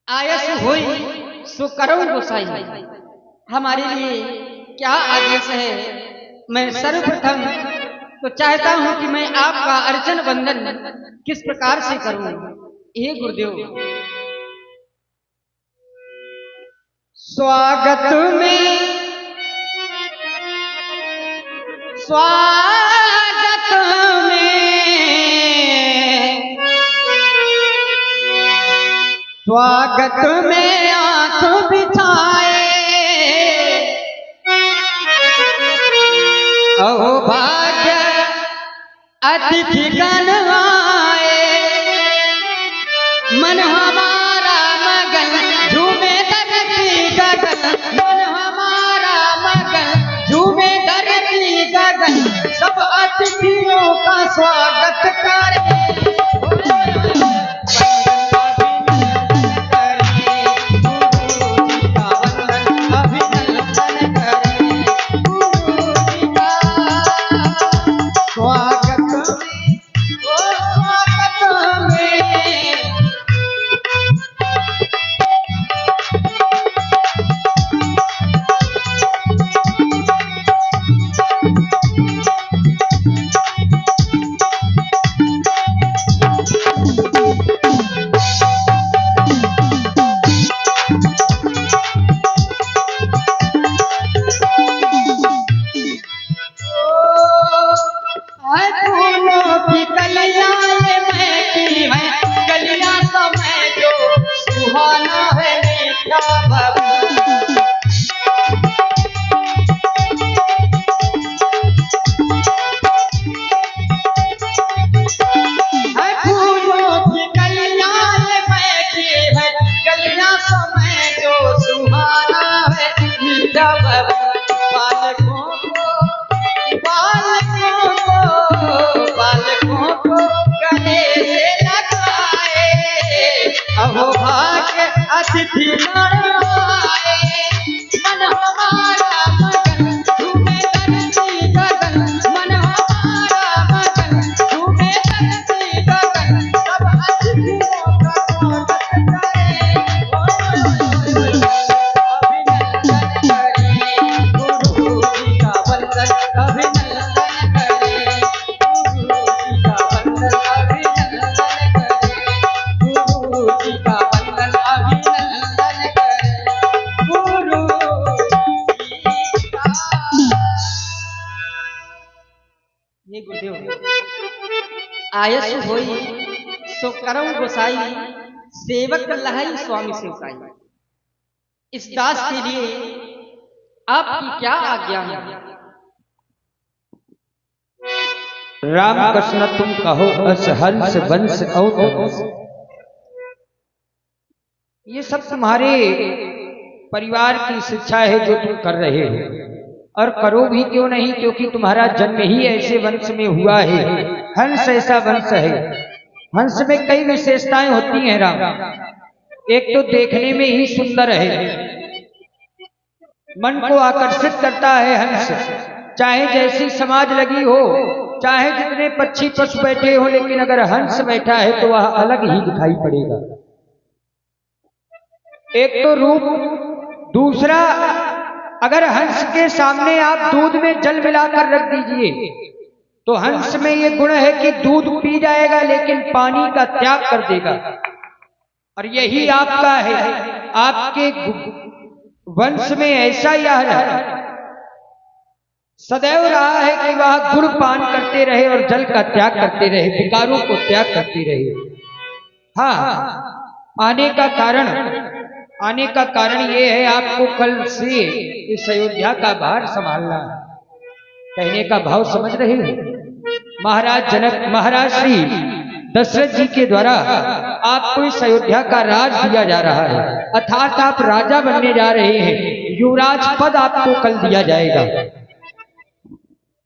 आयस होई सो करो गोसाई। हमारे लिए क्या आदेश है? मैं सर्वप्रथम तो चाहता हूं कि मैं आपका अर्चन वंदन किस प्रकार से करूं। हे गुरुदेव, स्वागत में स्वागत स्वागत में आंख बिछाए अहो भाग्य अतिथि गण आए। मन हमारा मगन झूमे धरती गगन, मन हमारा मगन झूमे धरती गगन। सब अतिथियों का स्वागत करे, अहो भाग्य अतिथि गण आए। मन हमारा मगन झूमे धरती गगन, मन हमारा मगन झूमे धरती गगन। सब अतिथियों का स्वागत करे, अभिनंदन करे, गुरु जी का वंदन अभिनंदन करे, गुरु जी का वंदन अभिनंदन करे, गुरु जी का वंदन अभिनंदन करे, गुरु जी का। ये गुरुदेव, आयस होई सो करम गोसाई, सेवक लहई स्वामी सेवकाई। इस दास के लिए आपकी क्या आज्ञा है? राम कृष्ण तुम कहो अस हंस वंश औ। ये सब तुम्हारे परिवार की शिक्षा है जो तुम कर रहे हो, और करो भी क्यों नहीं, क्योंकि तुम्हारा जन्म ही ऐसे वंश में हुआ है। हंस ऐसा वंश है। हंस में कई विशेषताएं होती हैं राम। एक तो देखने में ही सुंदर है, मन को आकर्षित करता है हंस। चाहे जैसी समाज लगी हो, चाहे जितने पक्षी पशु बैठे हो, लेकिन अगर हंस बैठा है तो वह अलग ही दिखाई पड़ेगा। एक तो रूप, दूसरा अगर हंस के सामने आप दूध में जल मिलाकर रख दीजिए तो हंस में ये गुण है कि दूध पी जाएगा लेकिन पानी का त्याग कर देगा। और यही आपका है, आपके वंश में ऐसा यह सदैव रहा है कि वह गुड़ पान करते रहे और जल का त्याग करते रहे, विकारों को त्याग करते रहे। हाँ, आने का कारण ये है आपको कल से इस अयोध्या का भार संभालना है। कहने का भाव समझ रहे हैं? महाराज श्री दशरथ जी के द्वारा आपको इस अयोध्या का राज दिया जा रहा है, अर्थात आप राजा बनने जा रहे हैं। युवराज पद आपको कल दिया जाएगा।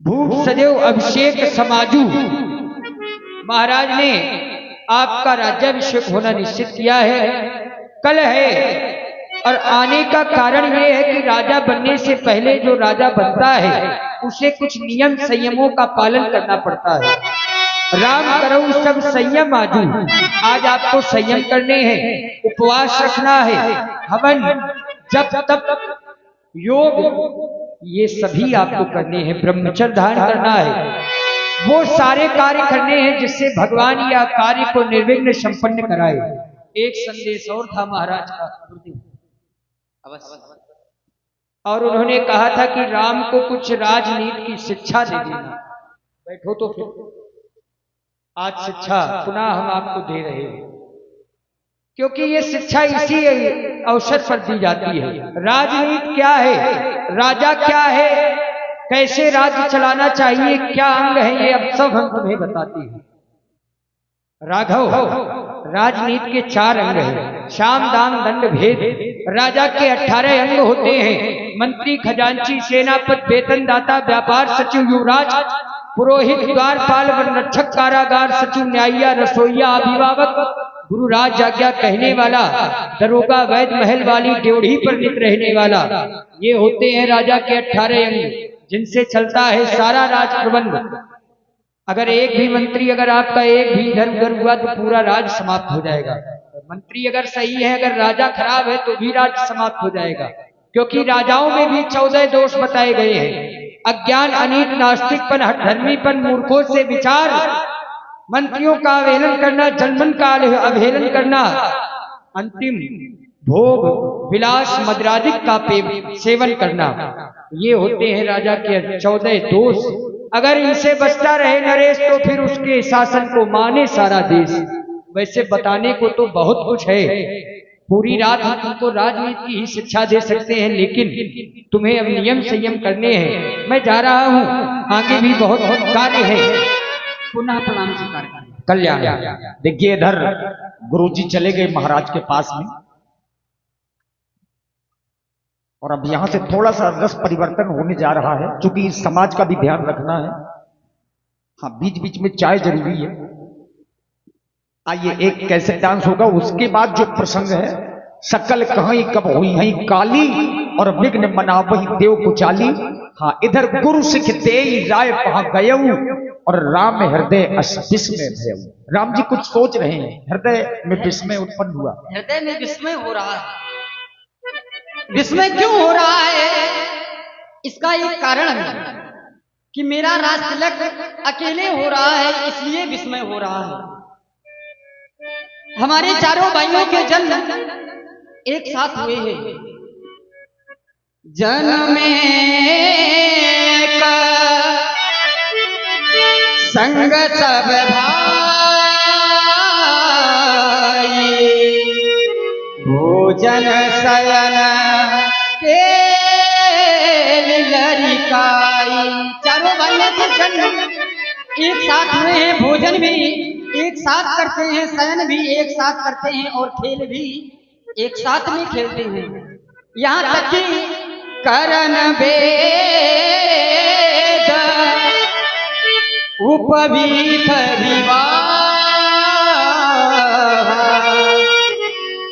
भूप सदैव अभिषेक समाजू, महाराज ने आपका राज्याभिषेक होना निश्चित किया है, कल है। और आने का कारण यह है कि राजा बनने से पहले जो राजा बनता है उसे कुछ नियम संयमों का पालन करना पड़ता है। राम करो सब संयम आजू। आज आपको संयम करने हैं, उपवास रखना है, हवन जब तब योग ये सभी आपको करने हैं, ब्रह्मचर्य धारण करना है, वो सारे कार्य करने हैं जिससे भगवान या कार्य को निर्विघ्न संपन्न कराए। एक संदेश और था महाराज का, और उन्होंने कहा था कि राम को कुछ राजनीति की शिक्षा दे देना। बैठो तो फिर आज शिक्षा पुनः हम आपको दे रहे हैं, क्योंकि ये शिक्षा इसी अवसर पर दी जाती है। राजनीति क्या है, राजा क्या है, कैसे राज्य चलाना चाहिए, क्या अंग है, ये अब सब हम तुम्हें बताते हैं। राघव, राजनीति के 4 अंग हैं, साम दाम दंड भेद। राजा के 18 अंग होते हैं, मंत्री, खजांची, सेनापति, वेतनदाता, व्यापार सचिव, युवराज, पुरोहित, द्वारपाल, वनरक्षक, कारागार सचिव, न्यायिया, रसोईया, अभिभावक, गुरु राज आज्ञा कहने वाला, दरोगा, वैद्य, महल वाली, ड्योढ़ी पर नित रहने वाला। ये होते हैं राजा के 18 अंग, जिनसे चलता है सारा राज प्रबंध। अगर एक भी मंत्री, अगर आपका एक भी इधर उधर हुआ तो पूरा राज समाप्त हो जाएगा। मंत्री अगर सही है, अगर राजा खराब है तो भी राज समाप्त हो जाएगा, क्योंकि राजाओं में भी 14 दोष बताए गए हैं। अज्ञान, अनीत, नास्तिकपन, हठधर्मीपन, मूर्खों से विचार, मंत्रियों का अवहेलन करना, जनमन का अवहेलन करना, अंतिम भोग विलास मद्रादिक का सेवन करना। ये होते हैं राजा के 14 दोष। अगर इनसे बचता रहे नरेश तो फिर उसके शासन को माने सारा देश। वैसे बताने को तो बहुत कुछ है, पूरी रात हम तुमको राजनीति की ही शिक्षा दे सकते हैं, लेकिन तुम्हें अब नियम संयम करने हैं। मैं जा रहा हूँ, आगे भी बहुत कार्य है। पुनः प्रणाम स्वीकार। कल्याण। देखिए इधर गुरुजी चले गए महाराज के पास में, और अब यहां से थोड़ा सा रस परिवर्तन होने जा रहा है, क्योंकि इस समाज का भी ध्यान रखना है। हाँ, बीच बीच में चाय जरूरी है। आइए, एक कैसे डांस होगा, उसके बाद जो प्रसंग है, सकल कहीं कब हुई है काली और विघ्न मनावही देव कुचाली। हाँ, इधर गुरु सिख दे राय पहा गये और राम हृदय विस्मय भयऊ। राम जी कुछ सोच रहे हैं, हृदय में विस्मय उत्पन्न हुआ। हृदय में विस्मय हो रहा है। विस्मय क्यों हो रहा है? इसका एक कारण है कि मेरा राज तिलक अकेले हो रहा है, इसलिए विस्मय हो रहा है। हमारे चारों भाइयों के जन्म एक साथ हुए हैं। जन्म का संग सब भाई, भोजन शयन के लड़काई। चारों भाइयों के जन्म एक साथ हुए हैं, भोजन भी एक साथ करते हैं, शयन भी एक साथ करते हैं और खेल भी एक साथ में खेलते हैं। यहाँ तक कि करण वेद उपवीत विवाह,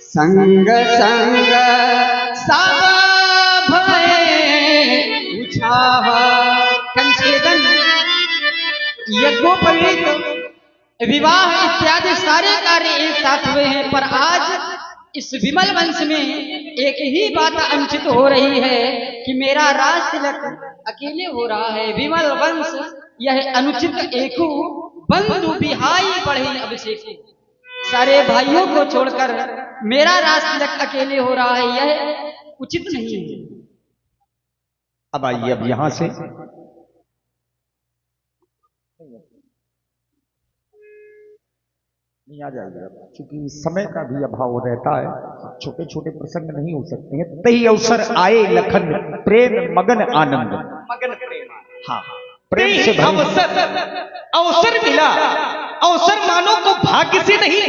संग संग सब भय उछाह। कंछेदन, यज्ञोपवीत, विवाह इत्यादि सारे कार्य एक साथ हुए हैं, पर आज इस विमल वंश में एक ही बात अंचित हो रही है कि मेरा राज तिलक अकेले हो रहा है। विमल वंश यह अनुचित एकु बंधु बिहाई बढ़े अभिषेक। सारे भाइयों को छोड़कर मेरा राज तिलक अकेले हो रहा है, यह उचित नहीं है। अब आइए, अब यहां से नहीं आ जाएगा, क्योंकि समय का भी अभाव रहता है, छोटे छोटे प्रसंग नहीं हो सकते हैं। तही अवसर आए लखन प्रेम मगन आनंद। मगन प्रेम, हाँ, प्रेम से अवसर मिला। अवसर मानो को भाग्य से नहीं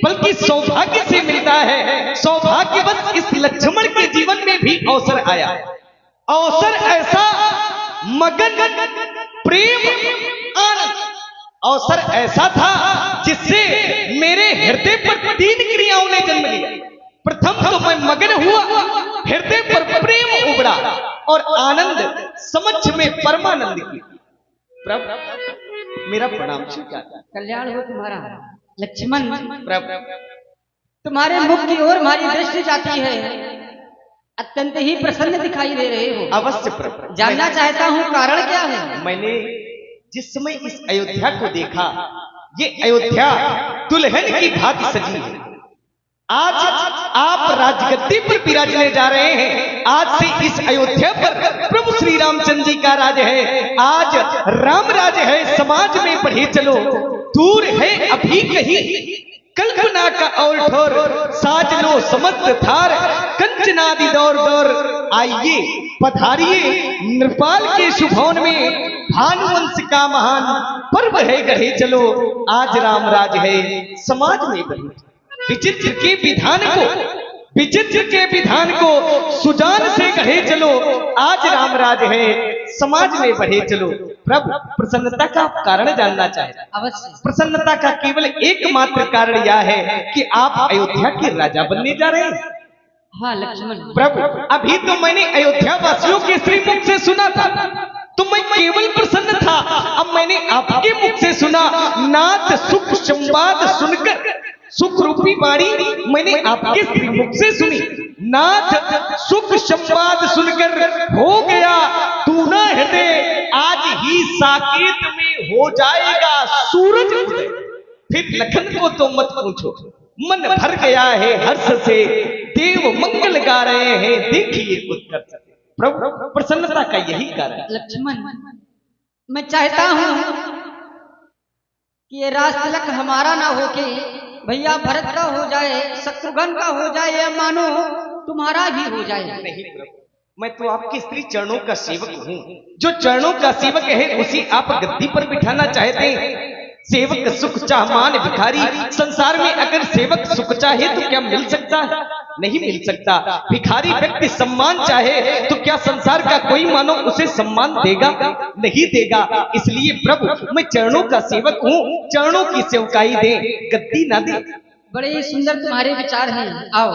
बल्कि सौभाग्य से मिलता है। सौभाग्य बस इस लक्ष्मण के जीवन में भी अवसर आया। अवसर ऐसा मगन प्रेम आनंद, अवसर ऐसा था जिससे मेरे हृदय पर 3 क्रियाओं ने जन्म लिया। प्रथम तो मैं मगन हुआ, हृदय पर प्रेम उबड़ा और आनंद समक्ष में परमानंद की। मेरा प्रणाम स्वीकार। कल्याण हो तुम्हारा लक्ष्मण। प्रभु तुम्हारे मुख की ओर हमारी दृष्टि जाती है, अत्यंत ही प्रसन्न दिखाई दे रहे हो। अवश्य प्रभु, जानना चाहता हूँ कारण क्या है। मैंने जिस समय इस अयोध्या को देखा, ये अयोध्या दुल्हन की भांति सजी है। आज आप राजगद्दी पर विराजने जा रहे हैं। आज से इस अयोध्या पर प्रभु श्री रामचंद्र जी का राज है। आज राम राज है, समाज में बढ़े चलो। दूर है अभी कहीं कल्पना का और ठोर, साज लो समस्त थार, कंचनादि दौर दौर। आइए पधारिए नृपाल के शुभवन में, भानुवंश का महान पर्व है, गढ़े चलो। आज राम राज है, समाज में बढ़े। विचित्र के विधान को सुजान से गढ़े चलो। आज राम राज है, समाज में बढ़े चलो। प्रभु प्रसन्नता का कारण जानना चाहे। अवश्य। प्रसन्नता का केवल एकमात्र कारण यह है कि आप अयोध्या के राजा बनने जा रहे हैं। हाँ लक्ष्मण। प्रभु अभी तो मैंने अयोध्या वासियों के श्रीमुख से सुना था, तो मैं केवल प्रसन्न था। अब मैंने आपके मुख से सुना, नाथ सुख संवाद सुनकर, सुख रूपी वाणी मैंने आपके श्रीमुख से सुनी। नाथ सुख संवाद सुनकर हो गया दूना हृदय, आज ही साकेत में हो जाएगा सूरज उदय। फिर लखन को तो मत पूछो, मन भर गया है हर्ष से, देव मंगल गा रहे हैं, देखिए उत्कर्ष। प्रभु प्रसन्नता का यही कारण। लक्ष्मण मैं चाहता हूँ कि ये राज तिलक हमारा ना होके भैया भरत का हो जाए, शत्रुघ्न का हो जाए, या मानो तुम्हारा भी हो जाए। नहीं प्रभु, मैं तो आपके स्त्री चरणों का सेवक हूँ। जो चरणों का सेवक है उसी आप गद्दी पर बिठाना चाहते हैं। सेवक सुख चाहमान भिखारी, संसार में अगर सेवक सुख चाहे तो क्या मिल सकता है? नहीं मिल सकता। भिखारी व्यक्ति सम्मान चाहे तो क्या संसार का कोई मानव उसे सम्मान देगा? नहीं देगा। इसलिए प्रभु मैं चरणों का सेवक हूँ, चरणों की सेवकाई दे, गद्दी ना दे। बड़े ही सुंदर तुम्हारे विचार हैं। आओ